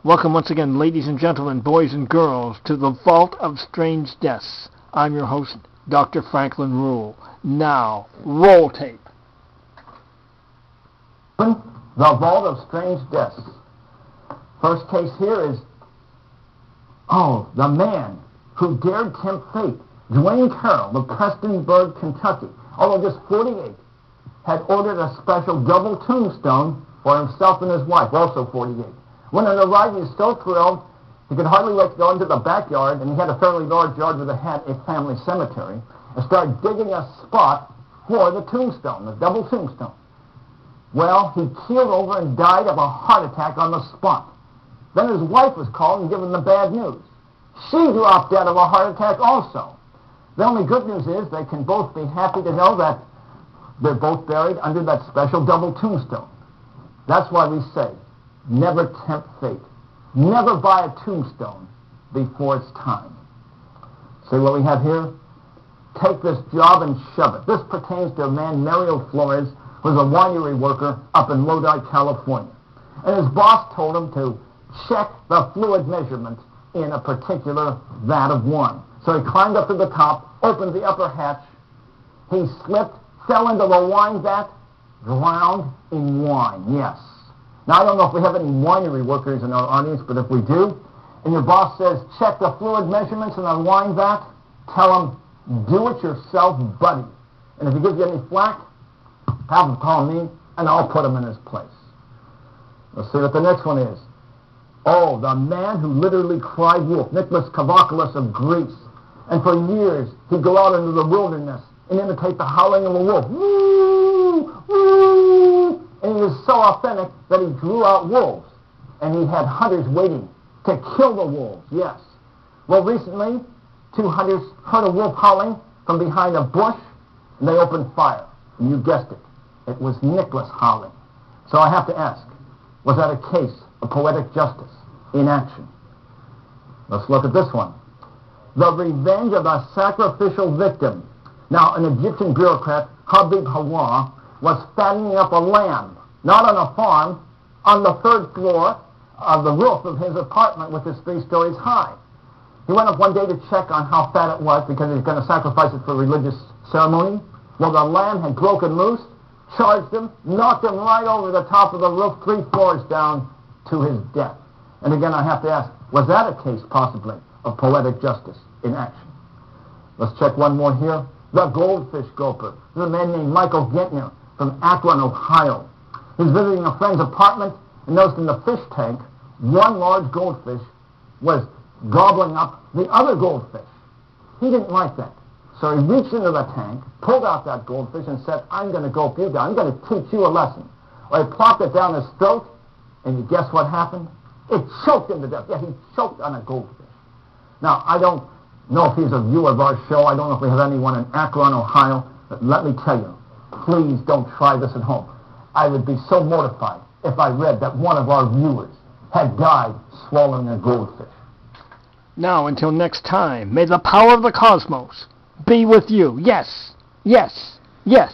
Welcome once again, ladies and gentlemen, boys and girls, to the Vault of Strange Deaths. I'm your host, Dr. Franklin Ruehl. Now, roll tape. The Vault of Strange Deaths. First case here is, the man who dared tempt fate. Dwayne Carroll of Prestonburg, Kentucky, although just 48, had ordered a special double tombstone for himself and his wife, also 48. When it arrived, he was so thrilled, he could hardly wait to go into the backyard, and he had a fairly large yard with a family cemetery, and started digging a spot for the tombstone, the double tombstone. Well, he keeled over and died of a heart attack on the spot. Then his wife was called and given the bad news. She dropped dead of a heart attack also. The only good news is they can both be happy to know that they're both buried under that special double tombstone. That's why we say, never tempt fate. Never buy a tombstone before it's time. See what we have here? Take this job and shove it. This pertains to a man, Mario Flores, who was a winery worker up in Lodi, California. And his boss told him to check the fluid measurement in a particular vat of wine. So he climbed up to the top, opened the upper hatch. He slipped, fell into the wine vat, drowned in wine. Yes. Now, I don't know if we have any winery workers in our audience, but if we do, and your boss says, check the fluid measurements in the wine vat, tell him, do it yourself, buddy. And if he gives you any flack, have him call me, and I'll put him in his place. Let's see what the next one is. Oh, the man who literally cried wolf, Nicholas Kavakoulis of Greece. And for years, he'd go out into the wilderness and imitate the howling of a wolf. Woo! Woo! And he was so authentic that he drew out wolves. And he had hunters waiting to kill the wolves, yes. Well, recently, 2 hunters heard a wolf howling from behind a bush, and they opened fire. And you guessed it. It was Nicholas howling. So I have to ask, was that a case of poetic justice in action? Let's look at this one. The revenge of the sacrificial victim. Now, an Egyptian bureaucrat, Habib Hawa, was fattening up a lamb, not on a farm, on the 3rd floor of the roof of his apartment, which is 3 stories high. He went up one day to check on how fat it was because he was going to sacrifice it for religious ceremony. Well, the lamb had broken loose, charged him, knocked him right over the top of the roof, 3 floors down to his death. And again, I have to ask, was that a case, possibly, of poetic justice in action? Let's check one more here. The goldfish gulper. This is a man named Michael Gentner from Akron, Ohio. He was visiting a friend's apartment and noticed in the fish tank, one large goldfish was gobbling up the other goldfish. He didn't like that. So he reached into the tank, pulled out that goldfish, and said, I'm going to gulp you down. I'm going to teach you a lesson. Well, he plopped it down his throat, and you guess what happened? It choked him to death. Yeah, he choked on a goldfish. Now, I don't know if he's a viewer of our show. I don't know if we have anyone in Akron, Ohio. But let me tell you, please don't try this at home. I would be so mortified if I read that one of our viewers had died swallowing a goldfish. Now, until next time, may the power of the cosmos be with you. Yes, yes, yes.